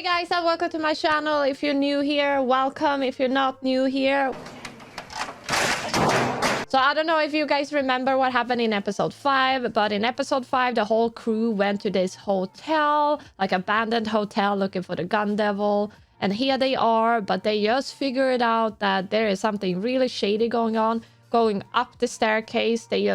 Hey guys, and welcome to my channel. If you're new here, welcome. If you're not new here. So I don't know if you guys remember what happened in episode 5, but in episode 5, the whole crew went to this hotel, like abandoned hotel, looking for the gun devil. And here they are, but they just figured out that there is something really shady going on. Going up the staircase, they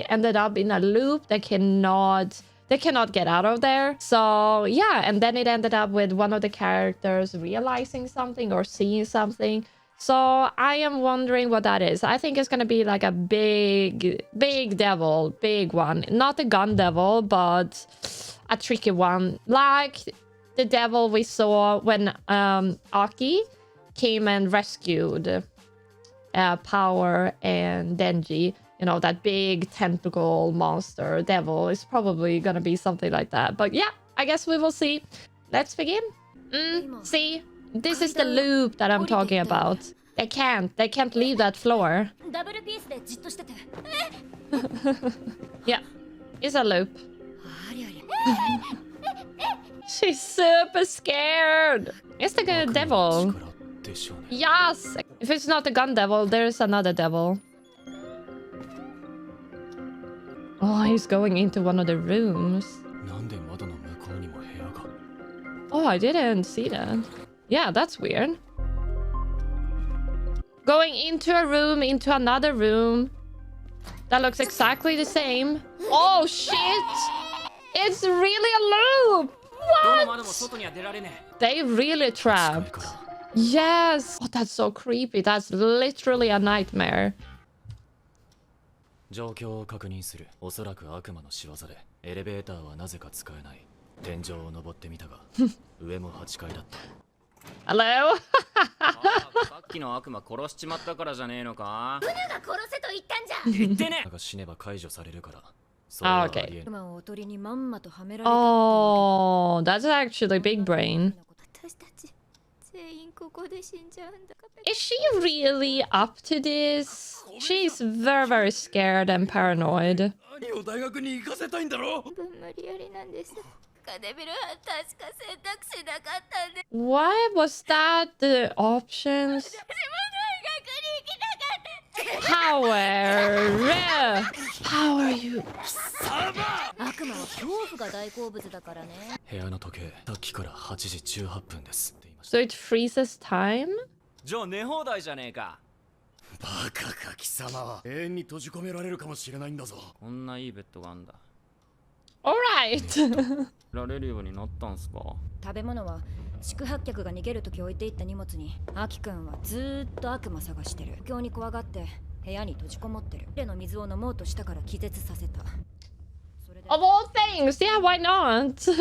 ended up in a loop. They cannot get out of there. So yeah, and then it ended up with one of the characters realizing something or seeing something. So I am wondering what that is. I think it's gonna be like a big devil, big one. Not a gun devil, but a tricky one, like the devil we saw when Aki came and rescued Power and Denji. You know, that big tentacle monster devil is probably gonna be something like that. But yeah, I guess we will see. Let's begin. See, this is the loop that I'm talking about. They can't leave that floor. Yeah, it's a loop. She's super scared. It's the good devil. Yes! If it's not the gun devil, there's another devil. Oh, he's going into one of the rooms. Oh, I didn't see that. Yeah, that's weird. Going into a room, into another room. That looks exactly the same. Oh, shit! It's really a loop! What? They really trapped. Yes! Oh, that's so creepy. That's literally a nightmare. 状況を確認する。おそらく悪魔の仕業で、エレベーターはなぜか使えない。天井を登ってみたが、上も8階だった。Hello? さっきの悪魔殺しちまったからじゃねえのか？船が殺せと言ったんじゃ。言ってね。が死ねば解除されるから。Oh, okay. Oh, that's actually big brain. Is she really up to this? She's very scared and paranoid. What was that? The options? Power! How are you? 部屋の時計、さっきから8時18分です。 So it freezes time? じゃあ寝放題じゃねえか。バカか貴様は永遠に閉じ込められるかもしれないんだぞ。こんないいベッドがあんだ。Alright. られるようになったんすか。食べ物は宿泊客が逃げるとき置いていった荷物に、アキくんはずーっと悪魔探してる。今日に怖がって部屋に閉じこもってる。例の水を飲もうとしたから気絶させた。Of all things, yeah, why not?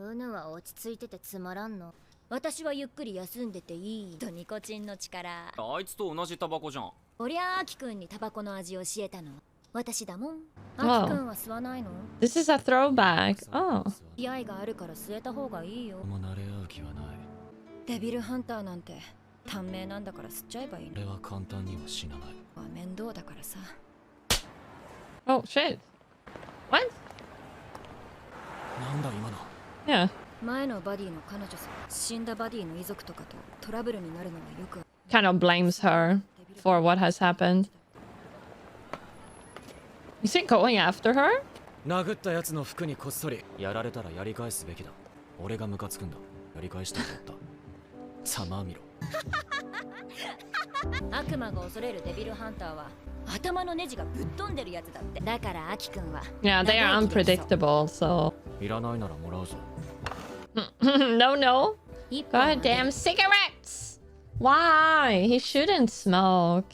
うぬは落ち着いててつまらんの。私はゆっくり休んでていいとニコチンの力。あいつと同じタバコじゃん。おりゃあきくんにタバコの味教えたの私だもん。あきくんは吸わないの？ This is a throwback. Oh. 居合があるから吸えた方がいいよ。もう慣れ合う気はない。デビルハンターなんて短命なんだから吸っちゃえばいいの。俺は簡単には死なない。面倒だからさ。Oh shit. What? なんだ今の。Yeah. 前のバディの彼女さん、死んだバディの遺族とかとトラブルになるのはよく。Kind of blames her for what has happened. Is it going after her? 殴ったやつの服にこっそりやられたらやり返すべきだ。俺がムカつくんだ。やり返したと思った。ざまあみろ。悪魔が恐れるデビルハンターは頭のネジがぶっ飛んでるやつだって。だからアキくんは。Yeah, they are unpredictable, so. いらないならもらうぞ。No. Goddamn cigarettes! Why? He shouldn't smoke.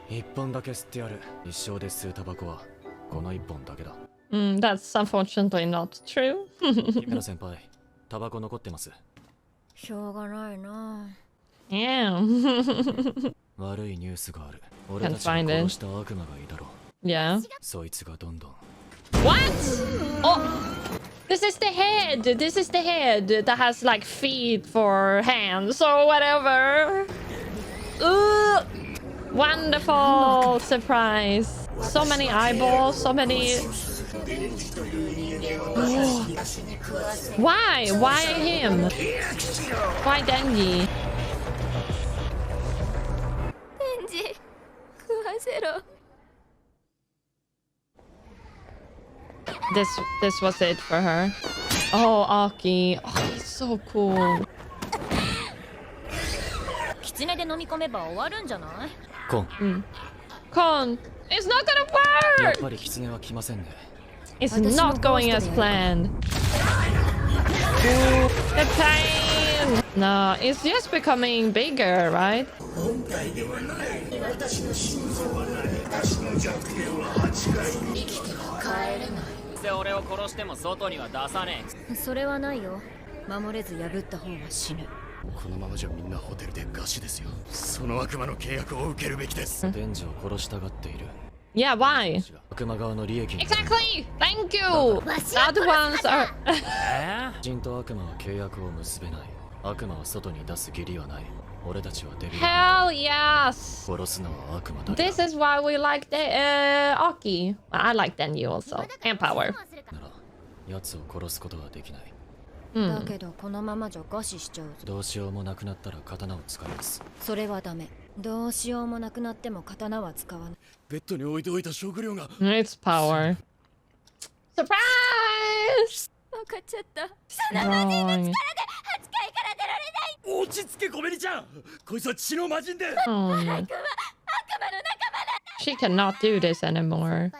一本だけ吸ってやる。一生で吸うタバコはこの一本だけだ。That's unfortunately not true. 姫野先輩、タバコ残ってます。しょうがないな。Yeah. 悪いニュースがある。俺たちが殺した悪魔がいたろ。Yeah. そいつがどんどん。What? Oh! This is the head! This is the head that has like feet for hands or whatever. Ooh! Wonderful surprise. So many eyeballs, so many Why? Why him? Why Denji? デンジ食わせろ。 This was it for her. Oh, Aki. Oh, he's so cool. キツネで飲み込めば終わるんじゃない？コン、 Kon, it's not やっ gonna ぱり狐は来ませんね。 work! It's not going as planned. Ooh, the pain! No, it's just becoming bigger, right? 俺を殺しても外には出さねそれはないよ。守れず破った方は死ぬ。このままじゃみんなホテルで餓死ですよ。その悪魔の契約を受けるべきです。デンジを殺したがっている。 Yeah, why? 悪魔側の利益に。 Exactly! Thank you! The other ones are... 人と悪魔は契約を結べない。悪魔を外に出す義理はない。俺たちはデビル。 Hell yes! 殺すのは悪魔だ。 This is why we like the Aki. I like Denji also. And Power. なら、奴を殺すことはできない。だけどこのままじゃ餓死しちゃう。どうしようもなくなったら刀を使います。それはダメ。どうしようもなくなっても刀は使わない。ベッドに置いておいた食料が。 It's Power. Surprise! 分かっちゃった。 Wrong. 落ち着けコメリちゃん。こいつは血の魔人で。 Oh, no. She cannot do this anymore.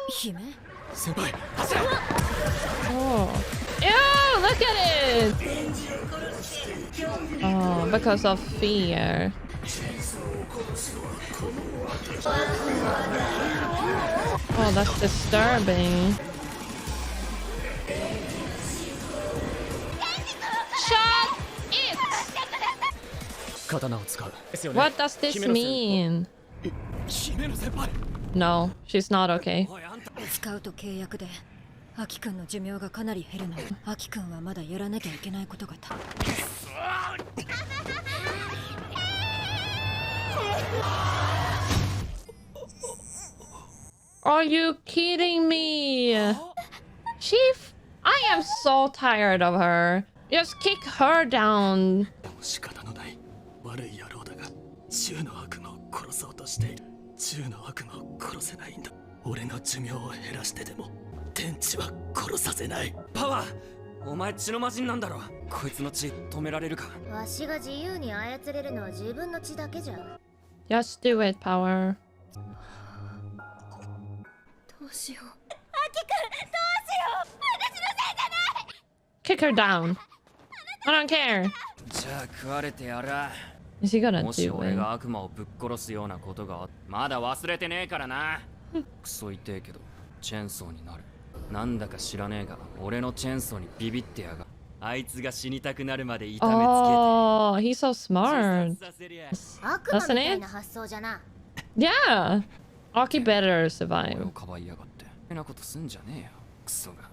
姫？ 先輩。 Oh. Ew, look at it! Oh, because of fear. Oh, that's disturbing. Shut it! 刀を使う。 What does this mean? 姫の先輩。 No, she's not okay. 使うと契約でアキくんの寿命がかなり減るの。アキくんはまだやらなきゃいけないことがた。 Are you kidding me? I am so tired of her. Just kick her down. 仕方のない悪い野郎だが、銃の悪魔を殺そうとしている。銃の悪魔を殺せないんだ。俺の寿命を減らしてでも天地は殺させない。パワー、お前血の魔人なんだろ。こいつの血止められるか。わしが自由に操れるのは自分の血だけじゃ。 Just do it, Power. どうしよう。 Kick her down. I don't care. じゃあ食われてやら。 Is he gonna もし do 俺 it? が悪魔をぶっ殺すようなことがまだ忘れてねえからな。クソ痛えけどチェーンソーになる。なんだか知らねえが俺のチェーンソーにビビってやが。あいつが死にたくなるまで痛めつけて。 Oh, he's so smart. 悪魔みたいな発想じゃな。 Yeah. Aki better 俺を survive. かばいやがって変なことすんじゃねえよクソが。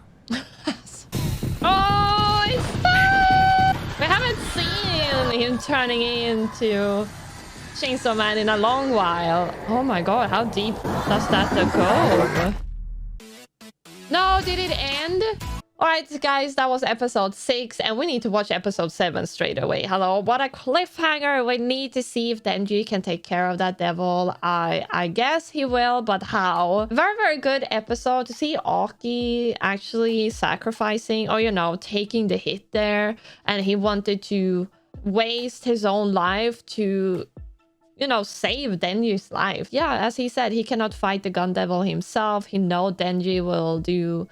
Oh, it's stop! We haven't seen him turning into Chainsaw Man in a long while. Oh my god, how deep does that go? No, did it end? Alright guys, that was episode 6 and we need to watch episode 7 straight away. Hello, what a cliffhanger. We need to see if Denji can take care of that devil. I guess he will, but how? Very good episode to see Aki actually sacrificing or, you know, taking the hit there. And he wanted to waste his own life to, you know, save Denji's life. Yeah, as he said, he cannot fight the gun devil himself. He knows Denji will do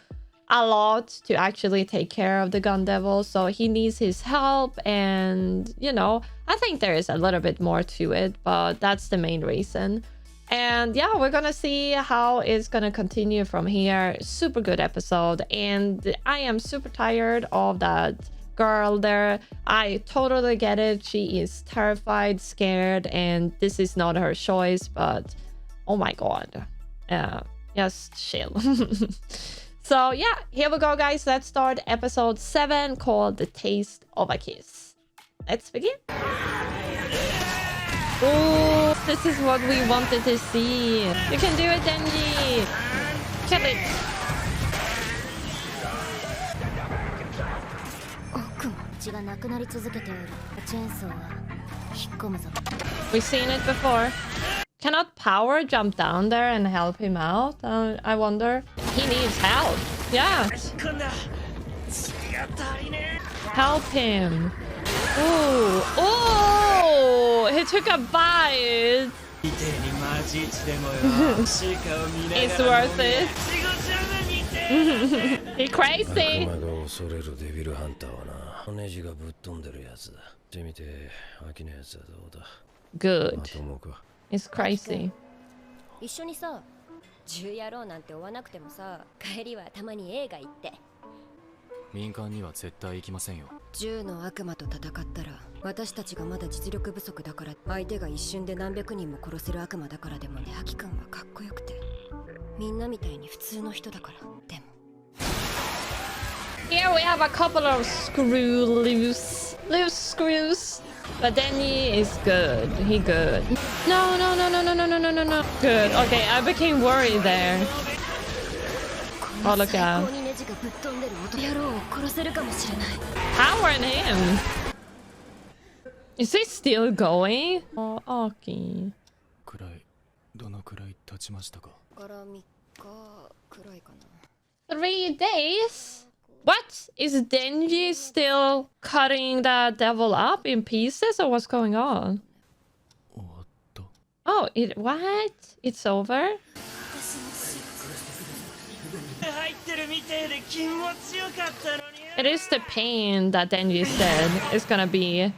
a lot to actually take care of the gun devil, so he needs his help. And, you know, I think there is a little bit more to it, but that's the main reason. And yeah, we're gonna see how it's gonna continue from here. Super good episode, and I am super tired of that girl there. I totally get it. She is terrified, scared, and this is not her choice, but oh my god. Just chill. So yeah, here we go guys. Let's start episode 7 called The Taste of a Kiss. Let's begin. Ooh, this is what we wanted to see. You can do it, Denji. Kill it. 血がなくなり続けておる。チェーンソーは引っ込むぞ。 We've seen it before. Cannot Power jump down there and help him out? I wonder. He needs help. Yeah. Help him. Ooh. Oh! He took a bite. It's worth it. He crazy. 悪魔が恐れるデビルハンターはな、ネジがぶっ飛んでるやつだ。してみて、飽きのやつはどうだ。 Good. まともか。 It's crazy. 一緒にさ、銃やろうなんて追わなくてもさ、帰りはたまに映画行って。民間には絶対行きませんよ。銃の悪魔と戦ったら、私たちがまだ実力不足だから、相手が一瞬で何百人も殺せる悪魔だからでもね、アキ君はかっこよくて、みんなみたいに普通の人だから。でも Here we have a couple of loose screws. But Denji is good. He good. No. Good. Okay, I became worried there. Oh, look out. Power in him. Is he still going? Oh, Aki. くらい、どのくらい経ちましたか。から3日くらいかな。 3 days? What? Is Denji still cutting the devil up in pieces or what's going on? 終わった。 Oh, what? It's over? It is the pain that Denji said is gonna be.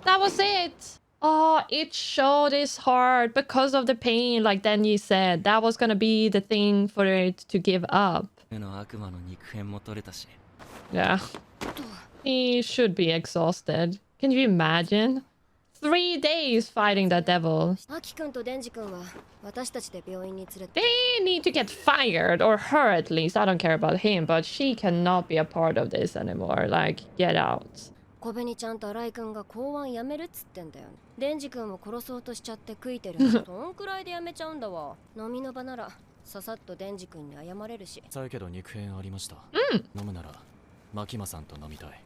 That was it! Oh, it showed his heart because of the pain, like Denji said. That was gonna be the thing for it to give up. Yeah. He should be exhausted. Can you imagine? 3 days fighting that devil. アキ君とデンジ君は私たちで病院に連れて。 They need to get fired, or her at least. I don't care about him, but she cannot be a part of this anymore. Like, get out. 小紅ちゃんと新井君が公安やめるっつってんだよ。デンジ君を殺そうとしちゃって悔いてるの。どんくらいでやめちゃうんだわ。飲みの場ならささっとデンジ君に謝れるし。さえけど肉片ありました。飲むならマキマさんと飲みたい。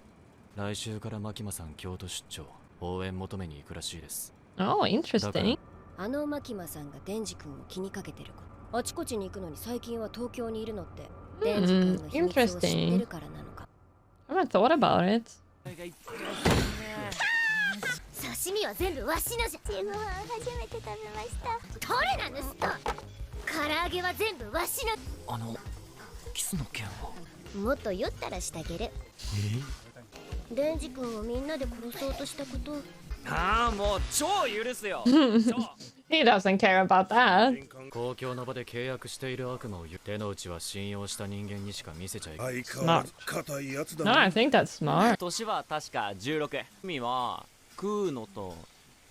来週からマキマさん京都出張。応援求めに行くらしいです。 Oh, interesting. あのマキマさんがデンジ君を気にかけてる子。あちこちに行くのに最近は東京にいるのって、デンジ君の秘密を知ってるからなのか。I haven't thought about it. 刺身は全部わしのじゃ。チームは初めて食べました。これなんですと。唐揚げは全部わしの。キスの件は。もっと酔ったらしてあげる。デンジ君をみんなで殺そうとしたこと。ああ、もう超許すよ。 He doesn't care about that. 公共の場で契約している悪魔を手の内は信用した人間にしか見せちゃいけない。 No, I think that's smart. 年は確か16。君は食うのと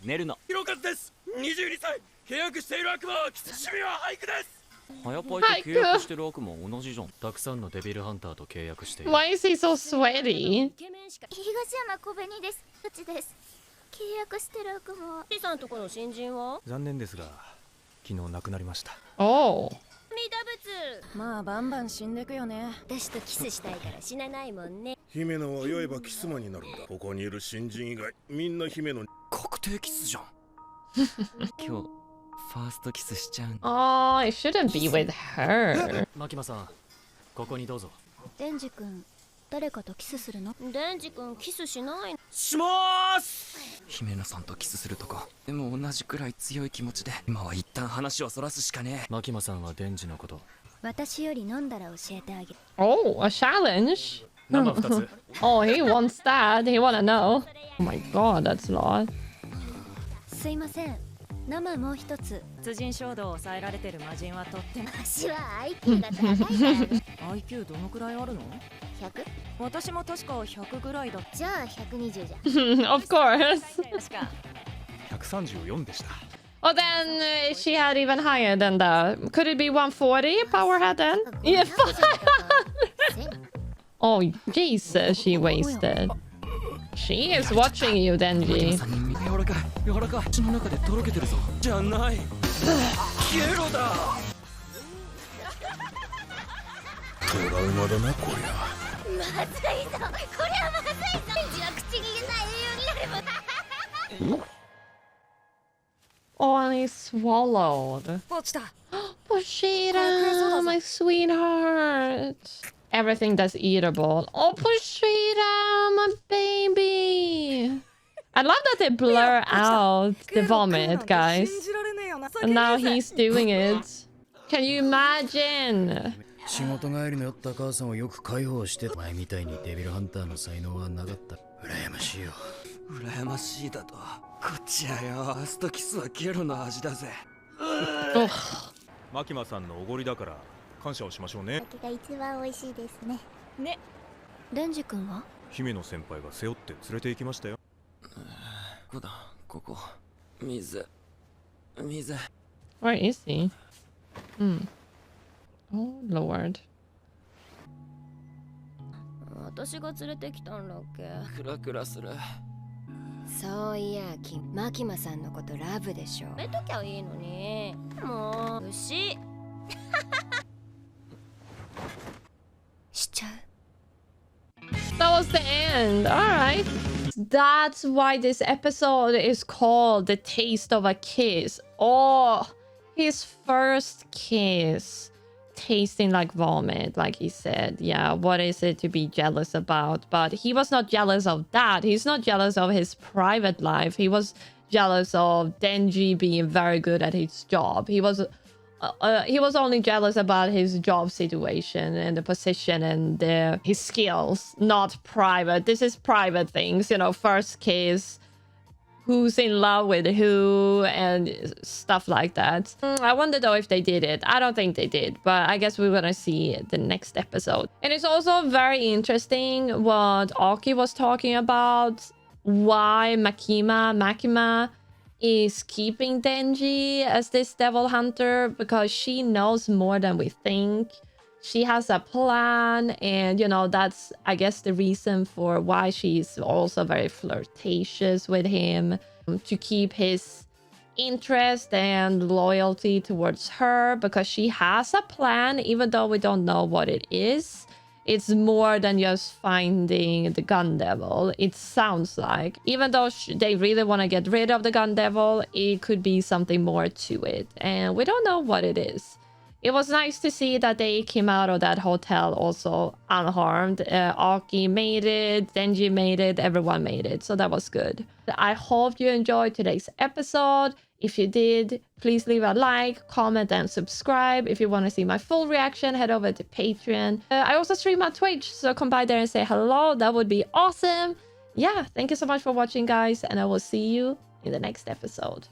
寝るの。ひろかずです。22歳。契約している悪魔はキス趣味は俳句です。早パイと契約してる悪魔同じじゃん。たくさんのデビルハンターと契約している。 Why is he so sweaty? 東山小紅です。うちです。契約してる悪魔は。ピさんとこの新人は残念ですが昨日亡くなりました。 Oh. まあバンバン死んでくよね。私とキスしたいから死なないもんね。姫野は酔えばキス魔になるんだ。ここにいる新人以外みんな姫野。確定キスじゃん。今日ファーストキスしちゃうんだ。 Oh, it shouldn't be with her. マキマさん、ここにどうぞ。デンジ君、誰かとキスするの？デンジ君キスしない。しまーす。姫野さんとキスするとか。でも同じくらい強い気持ちで今は一旦話をそらすしかねえ。マキマさんはデンジのこと。私より飲んだら教えてあげる。 Oh, a challenge? 生2つ。 Oh, he wants that. He wanna know. Oh my god, that's a lot. すいません。生もう一つ。殺人衝動を抑えられてる魔人はとっても。私は IQ が高いからね。IQ どのくらいあるの？ 100？ 私も確か100ぐらいだ。じゃあ120じゃん。Of course. 確か134でした。 Oh, then she had even higher than that. Could it be 140 power had then? Yeah. Oh, Jesus, she wasted. She is watching you, Denji. らかい柔らかい口の中でとろけてるぞじゃないゲロだトラウマだなこりゃ。まずいぞ、これはまずいぞ。デンジは口に入れない栄養になれば。 Oh, and he swallowed. 落ちた Poshita, my sweetheart. Everything that's eatable. Oh, Poshita, my baby. I love that they blur out the vomit, guys. And now he's doing it. Can you imagine? 仕事帰りの酔った母さんをよく解放して前みたいにデビルハンターの才能はなかった。羨ましいよ。羨ましいだとこっちやよ。ファーストキスはゲロの味だぜ。マキマさんのおごりだから感謝をしましょうね。酒が一番美味しいですね。ねデンジ君は姫の先輩が背負って連れて行きましたよ。ここだ、ここ。水。Where is he? Oh, Lord. 私が連れてきたんだっけ。クラクラする。そういやマキマさんのことラブでしょ。めときゃいいのに。もう牛しちゃう。 That was the end. Alright. That's why this episode is called The Taste of a Kiss. Oh, his first kiss. Tasting like vomit, like he said. Yeah, what is it to be jealous about? But he was not jealous of that. He's not jealous of his private life. He was jealous of Denji being very good at his job. He was only jealous about his job situation and the position and his skills, not private. This is private things, you know, first kiss, who's in love with who, and stuff like that. I wonder though if they did it. I don't think they did, but I guess we're gonna see the next episode. And it's also very interesting what Aki was talking about, why Makima is keeping Denji as this devil hunter, because she knows more than we think. She has a plan, and you know, that's I guess the reason for why she's also very flirtatious with him, to keep his interest and loyalty towards her, because she has a plan, even though we don't know what it is. It's more than just finding the gun devil, it sounds like. Even though they really want to get rid of the gun devil, it could be something more to it, and we don't know what it is. It was nice to see that they came out of that hotel also unharmed. Aki made it, Denji made it, everyone made it. So that was good. I hope you enjoyed today's episode. If you did, please leave a like, comment, and subscribe. If you want to see my full reaction, head over to Patreon. I also stream on Twitch, so come by there and say hello. That would be awesome. Yeah, thank you so much for watching, guys, and I will see you in the next episode.